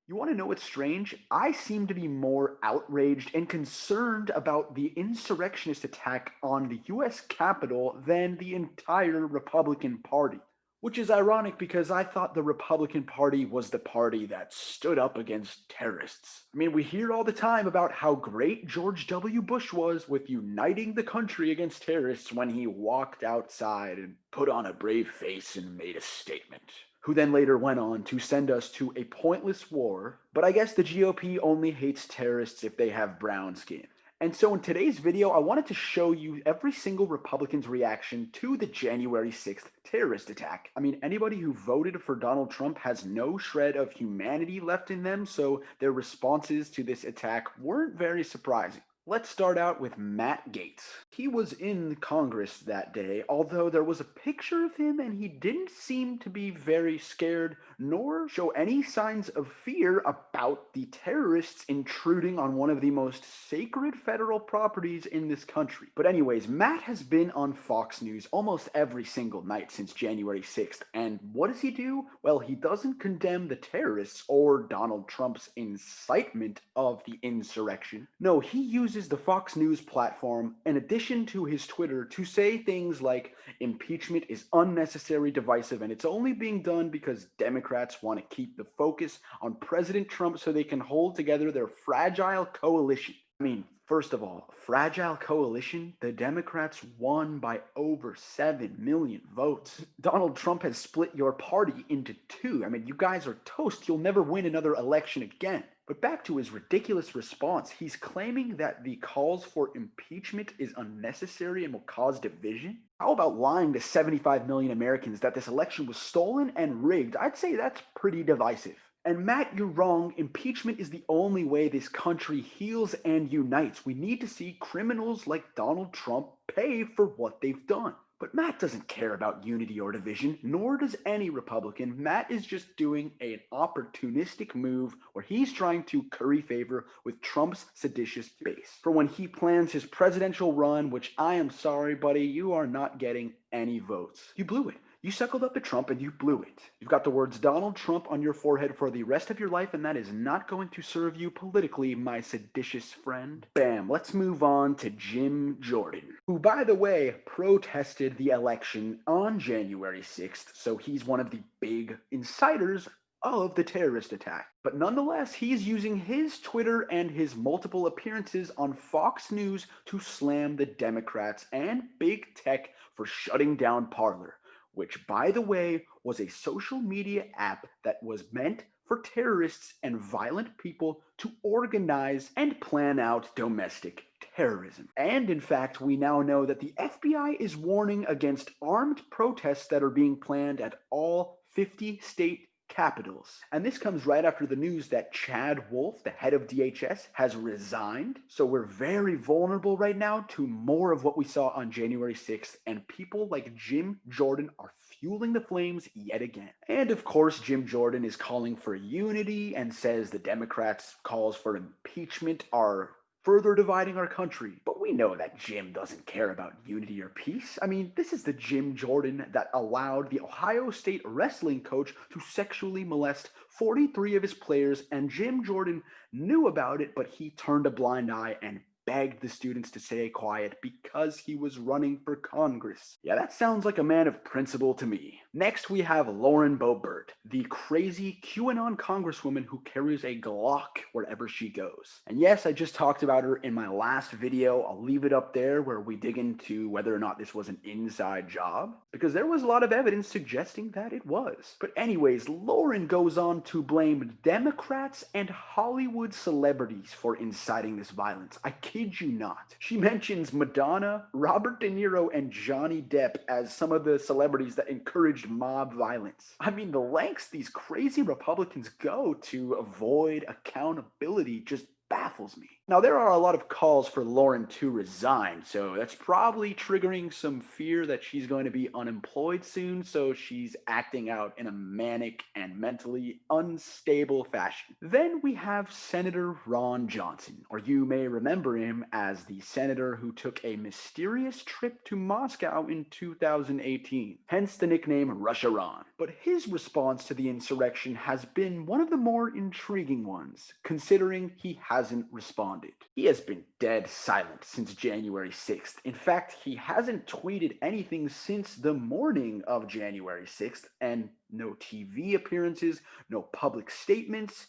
You want to know what's strange? I seem to be more outraged and concerned about the insurrectionist attack on the US Capitol than the entire Republican Party. Which is ironic because I thought the Republican Party was the party that stood up against terrorists. I mean, we hear all the time about how great George W. Bush was with uniting the country against terrorists when he walked outside and put on a brave face and made a statement. Who then later went on to send us to a pointless war. But I guess the GOP only hates terrorists if they have brown skin. And so in today's video, I wanted to show you every single Republican's reaction to the January 6th terrorist attack. I mean, anybody who voted for Donald Trump has no shred of humanity left in them, so their responses to this attack weren't very surprising. Let's start out with Matt Gaetz. He was in Congress that day, although there was a picture of him and he didn't seem to be very scared nor show any signs of fear about the terrorists intruding on one of the most sacred federal properties in this country. But anyways, Matt has been on Fox News almost every single night since January 6th, and what does he do? Well, he doesn't condemn the terrorists or Donald Trump's incitement of the insurrection. No, he uses the Fox News platform, in addition to his Twitter, to say things like impeachment is unnecessary, divisive, and it's only being done because Democrats want to keep the focus on President Trump so they can hold together their fragile coalition. I mean, first of all, fragile coalition, the Democrats won by over 7 million votes. Donald Trump has split your party into two. I mean, you guys are toast. You'll never win another election again. But back to his ridiculous response, he's claiming that the calls for impeachment is unnecessary and will cause division. How about lying to 75 million Americans that this election was stolen and rigged? I'd say that's pretty divisive. And Matt, you're wrong. Impeachment is the only way this country heals and unites. We need to see criminals like Donald Trump pay for what they've done. But Matt doesn't care about unity or division, nor does any Republican. Matt is just doing an opportunistic move where he's trying to curry favor with Trump's seditious base for when he plans his presidential run, which I am sorry, buddy, you are not getting any votes. You blew it. You suckled up to Trump and you blew it. You've got the words Donald Trump on your forehead for the rest of your life, and that is not going to serve you politically, my seditious friend. Bam, let's move on to Jim Jordan, who, by the way, protested the election on January 6th, so he's one of the big inciters of the terrorist attack. But nonetheless, he's using his Twitter and his multiple appearances on Fox News to slam the Democrats and big tech for shutting down Parler, which, by the way, was a social media app that was meant for terrorists and violent people to organize and plan out domestic terrorism. And in fact, we now know that the FBI is warning against armed protests that are being planned at all 50 state capitals. And this comes right after the news that Chad Wolf, the head of DHS, has resigned. So we're very vulnerable right now to more of what we saw on January 6th, and people like Jim Jordan are fueling the flames yet again. And of course, Jim Jordan is calling for unity and says the Democrats' calls for impeachment are further dividing our country. But we know that Jim doesn't care about unity or peace. I mean, this is the Jim Jordan that allowed the Ohio State wrestling coach to sexually molest 43 of his players, and Jim Jordan knew about it, but he turned a blind eye and begged the students to stay quiet because he was running for Congress. Yeah, that sounds like a man of principle to me. Next, we have Lauren Boebert, the crazy QAnon congresswoman who carries a Glock wherever she goes. And yes, I just talked about her in my last video. I'll leave it up there where we dig into whether or not this was an inside job, because there was a lot of evidence suggesting that it was. But anyways, Lauren goes on to blame Democrats and Hollywood celebrities for inciting this violence. I kid you not. She mentions Madonna, Robert De Niro, and Johnny Depp as some of the celebrities that encouraged mob violence. I mean, the lengths these crazy Republicans go to avoid accountability just baffles me. Now, there are a lot of calls for Lauren to resign, so that's probably triggering some fear that she's going to be unemployed soon, so she's acting out in a manic and mentally unstable fashion. Then we have Senator Ron Johnson, or you may remember him as the senator who took a mysterious trip to Moscow in 2018, hence the nickname Russia Ron. But his response to the insurrection has been one of the more intriguing ones, considering he hasn't responded. He has been dead silent since January 6th. In fact, he hasn't tweeted anything since the morning of January 6th, and no TV appearances, no public statements.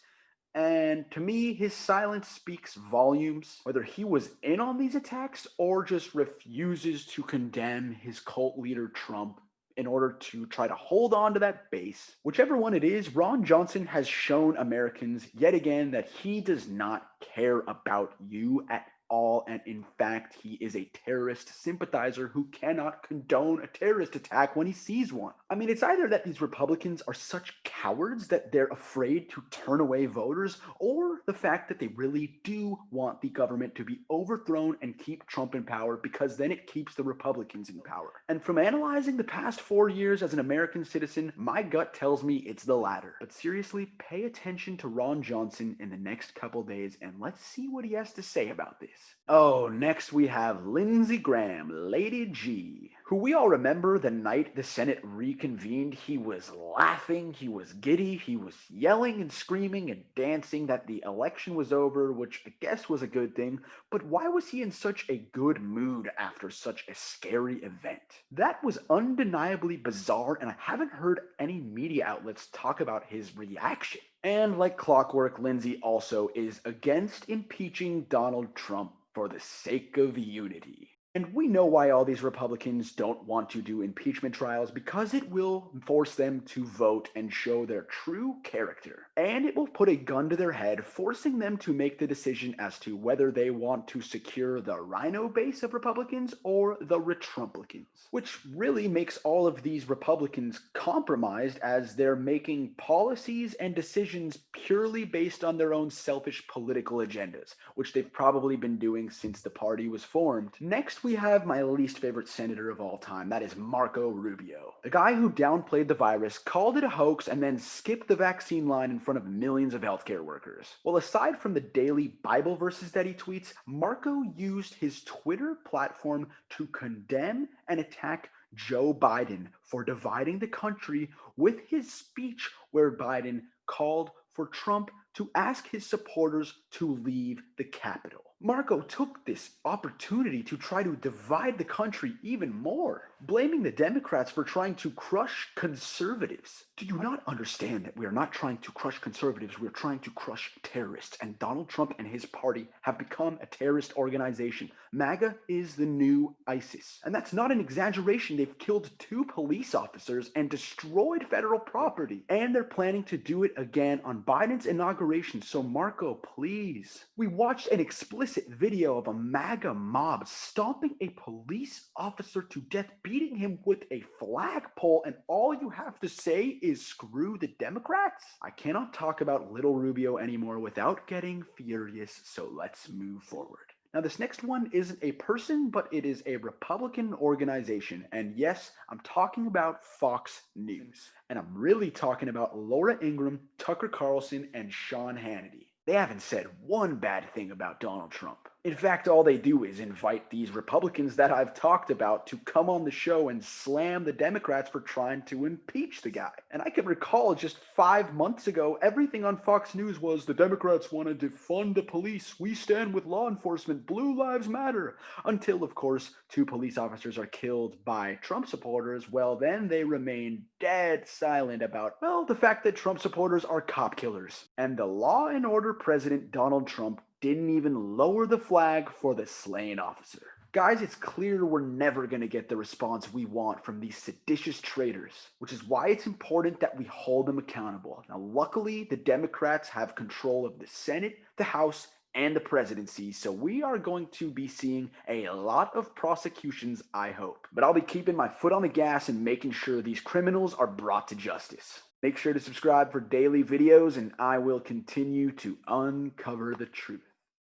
And to me, his silence speaks volumes, whether he was in on these attacks or just refuses to condemn his cult leader Trump in order to try to hold on to that base. Whichever one it is, Ron Johnson has shown Americans yet again that he does not care about you at all, and in fact, he is a terrorist sympathizer who cannot condone a terrorist attack when he sees one. I mean, it's either that these Republicans are such cowards that they're afraid to turn away voters, or the fact that they really do want the government to be overthrown and keep Trump in power, because then it keeps the Republicans in power. And from analyzing the past 4 years as an American citizen, my gut tells me it's the latter. But seriously, pay attention to Ron Johnson in the next couple days, and let's see what he has to say about this. Oh, next we have Lindsay Graham, Lady G, who we all remember the night the Senate reconvened. He was laughing, he was giddy, he was yelling and screaming and dancing that the election was over, which I guess was a good thing. But why was he in such a good mood after such a scary event? That was undeniably bizarre, and I haven't heard any media outlets talk about his reaction. And like clockwork, Lindsay also is against impeaching Donald Trump for the sake of unity. And we know why all these Republicans don't want to do impeachment trials, because it will force them to vote and show their true character. And it will put a gun to their head, forcing them to make the decision as to whether they want to secure the rhino base of Republicans or the Retrumplicans. Which really makes all of these Republicans compromised, as they're making policies and decisions purely based on their own selfish political agendas, which they've probably been doing since the party was formed. Next, we have my least favorite senator of all time. That is Marco Rubio. The guy who downplayed the virus, called it a hoax, and then skipped the vaccine line in front of millions of healthcare workers. Well, aside from the daily Bible verses that he tweets, Marco used his Twitter platform to condemn and attack Joe Biden for dividing the country with his speech where Biden called for Trump to ask his supporters to leave the Capitol. Marco took this opportunity to try to divide the country even more, blaming the Democrats for trying to crush conservatives. Do you not understand that we are not trying to crush conservatives, we are trying to crush terrorists, and Donald Trump and his party have become a terrorist organization. MAGA is the new ISIS. And that's not an exaggeration. They've killed 2 police officers and destroyed federal property. And they're planning to do it again on Biden's inauguration. So Marco, please. We watched an explicit video of a MAGA mob stomping a police officer to death, beating him with a flagpole, and all you have to say is screw the Democrats? I cannot talk about little Rubio anymore without getting furious, so let's move forward. Now, this next one isn't a person, but it is a Republican organization. And yes, I'm talking about Fox News. And I'm really talking about Laura Ingraham, Tucker Carlson, and Sean Hannity. They haven't said one bad thing about Donald Trump. In fact, all they do is invite these Republicans that I've talked about to come on the show and slam the Democrats for trying to impeach the guy. And I can recall just 5 months ago, everything on Fox News was the Democrats want to defund the police, we stand with law enforcement, Blue Lives Matter. Until, of course, 2 police officers are killed by Trump supporters. Well, then they remain dead silent about, well, the fact that Trump supporters are cop killers. And the law and order president Donald Trump didn't even lower the flag for the slain officer. Guys, it's clear we're never going to get the response we want from these seditious traitors, which is why it's important that we hold them accountable. Now, luckily, the Democrats have control of the Senate, the House, and the presidency, so we are going to be seeing a lot of prosecutions, I hope. But I'll be keeping my foot on the gas and making sure these criminals are brought to justice. Make sure to subscribe for daily videos, and I will continue to uncover the truth.